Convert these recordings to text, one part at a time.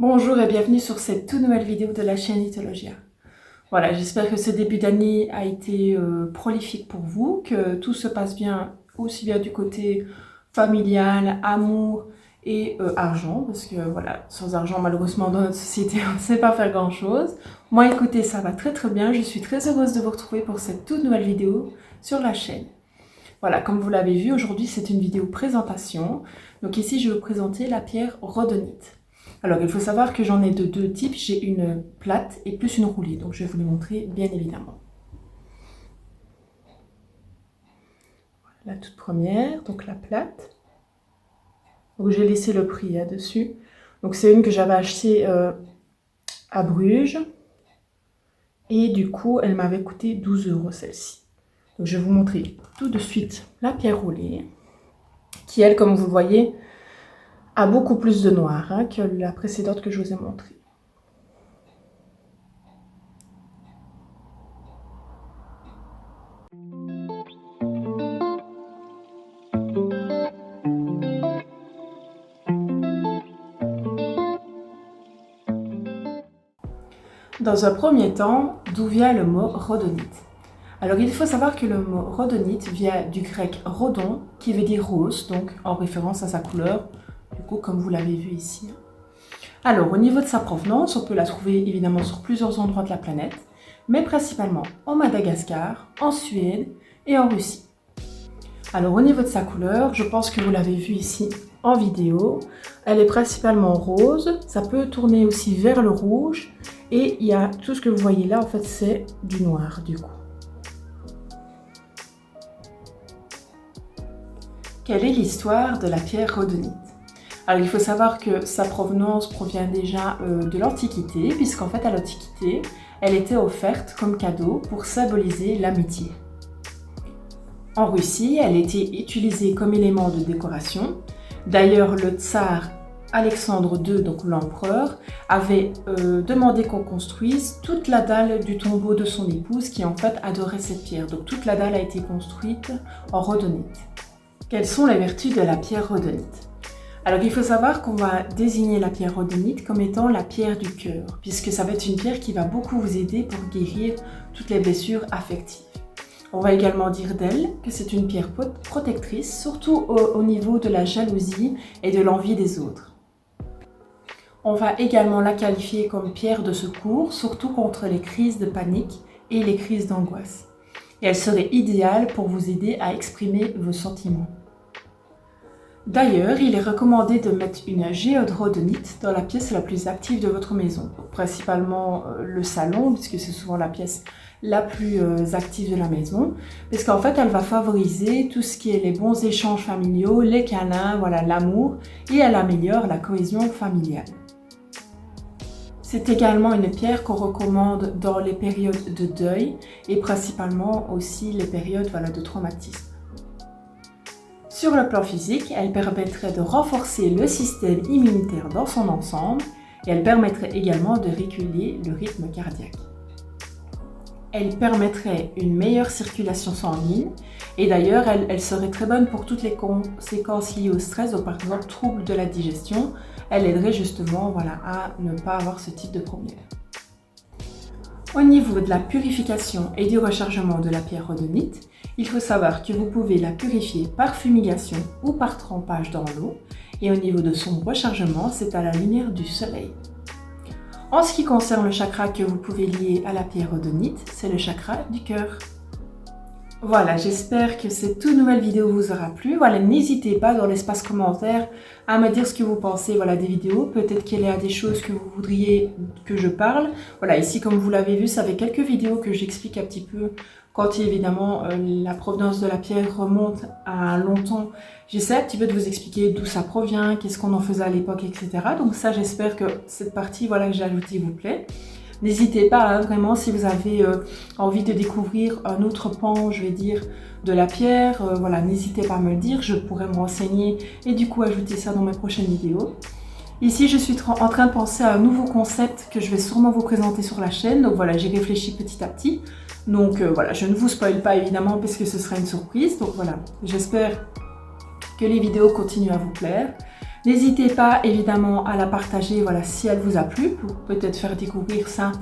Bonjour et bienvenue sur cette toute nouvelle vidéo de la chaîne Ethologia. Voilà, j'espère que ce début d'année a été prolifique pour vous, que tout se passe bien, aussi bien du côté familial, amour et argent, parce que voilà, sans argent malheureusement dans notre société on ne sait pas faire grand chose. Moi écoutez, ça va très très bien, je suis très heureuse de vous retrouver pour cette toute nouvelle vidéo sur la chaîne. Voilà, comme vous l'avez vu, aujourd'hui c'est une vidéo présentation. Donc ici je vais vous présenter la pierre rhodonite. Alors, il faut savoir que j'en ai de deux types. J'ai une plate et plus une roulée. Donc, je vais vous les montrer, bien évidemment. La toute première, donc la plate. Donc, j'ai laissé le prix là-dessus. Donc, c'est une que j'avais achetée à Bruges. Et du coup, elle m'avait coûté 12 € celle-ci. Donc, je vais vous montrer tout de suite la pierre roulée. Qui, elle, comme vous le voyez, a beaucoup plus de noir que la précédente que je vous ai montrée. Dans un premier temps, d'où vient le mot rhodonite? Alors il faut savoir que le mot rhodonite vient du grec rhodon qui veut dire rose, donc en référence à sa couleur, du coup comme vous l'avez vu ici. Alors au niveau de sa provenance, on peut la trouver évidemment sur plusieurs endroits de la planète, mais principalement au Madagascar, en Suède et en Russie. Alors au niveau de sa couleur, je pense que vous l'avez vu ici en vidéo, elle est principalement rose, ça peut tourner aussi vers le rouge, et il y a tout ce que vous voyez là, en fait c'est du noir du coup. Quelle est l'histoire de la pierre rhodonite? Alors il faut savoir que sa provenance provient déjà de l'Antiquité, puisqu'en fait à l'Antiquité, elle était offerte comme cadeau pour symboliser l'amitié. En Russie, elle était utilisée comme élément de décoration. D'ailleurs, le tsar Alexandre II, donc l'empereur, avait demandé qu'on construise toute la dalle du tombeau de son épouse qui en fait adorait cette pierre. Donc toute la dalle a été construite en rhodonite. Quelles sont les vertus de la pierre rhodonite? Alors il faut savoir qu'on va désigner la pierre rhodonite comme étant la pierre du cœur, puisque ça va être une pierre qui va beaucoup vous aider pour guérir toutes les blessures affectives. On va également dire d'elle que c'est une pierre protectrice, surtout au niveau de la jalousie et de l'envie des autres. On va également la qualifier comme pierre de secours, surtout contre les crises de panique et les crises d'angoisse. Et elle serait idéale pour vous aider à exprimer vos sentiments. D'ailleurs, il est recommandé de mettre une géode rhodonite dans la pièce la plus active de votre maison, principalement le salon, puisque c'est souvent la pièce la plus active de la maison, parce qu'en fait, elle va favoriser tout ce qui est les bons échanges familiaux, les câlins, voilà, l'amour, et elle améliore la cohésion familiale. C'est également une pierre qu'on recommande dans les périodes de deuil et principalement aussi les périodes de traumatisme. Sur le plan physique, elle permettrait de renforcer le système immunitaire dans son ensemble et elle permettrait également de réguler le rythme cardiaque. Elle permettrait une meilleure circulation sanguine et d'ailleurs elle serait très bonne pour toutes les conséquences liées au stress, donc par exemple troubles de la digestion. Elle aiderait justement à ne pas avoir ce type de problème. Au niveau de la purification et du rechargement de la pierre rhodonite, il faut savoir que vous pouvez la purifier par fumigation ou par trempage dans l'eau et au niveau de son rechargement, c'est à la lumière du soleil. En ce qui concerne le chakra que vous pouvez lier à la pierre rhodonite, c'est le chakra du cœur. Voilà, j'espère que cette toute nouvelle vidéo vous aura plu. Voilà, n'hésitez pas dans l'espace commentaire à me dire ce que vous pensez des vidéos. Peut-être qu'il y a des choses que vous voudriez que je parle. Voilà, ici comme vous l'avez vu, ça fait quelques vidéos que j'explique un petit peu quand évidemment la provenance de la pierre remonte à longtemps. J'essaie un petit peu de vous expliquer d'où ça provient, qu'est-ce qu'on en faisait à l'époque, etc. Donc ça, j'espère que cette partie que j'ai ajoutée vous plaît. N'hésitez pas, vraiment, si vous avez envie de découvrir un autre pan, je vais dire, de la pierre, n'hésitez pas à me le dire, je pourrais me renseigner et du coup ajouter ça dans mes prochaines vidéos. Ici, je suis en train de penser à un nouveau concept que je vais sûrement vous présenter sur la chaîne, donc voilà, j'ai réfléchi petit à petit. Donc je ne vous spoil pas évidemment parce que ce sera une surprise, donc voilà, j'espère que les vidéos continuent à vous plaire. N'hésitez pas évidemment à la partager si elle vous a plu, pour peut-être faire découvrir ça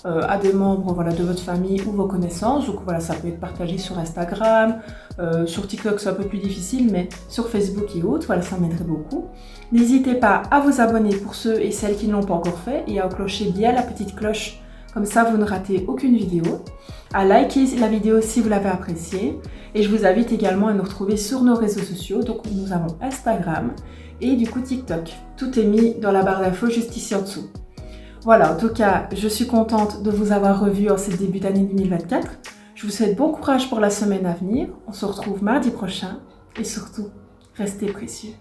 à des membres de votre famille ou vos connaissances. Donc ça peut être partagé sur Instagram, sur TikTok c'est un peu plus difficile, mais sur Facebook et autres, ça m'aiderait beaucoup. N'hésitez pas à vous abonner pour ceux et celles qui ne l'ont pas encore fait et à clocher bien la petite cloche, comme ça vous ne ratez aucune vidéo. À liker la vidéo si vous l'avez appréciée. Et je vous invite également à nous retrouver sur nos réseaux sociaux. Donc nous avons Instagram et du coup TikTok. Tout est mis dans la barre d'infos juste ici en dessous. Voilà, en tout cas, je suis contente de vous avoir revu en ce début d'année 2024. Je vous souhaite bon courage pour la semaine à venir. On se retrouve mardi prochain et surtout, restez précieux.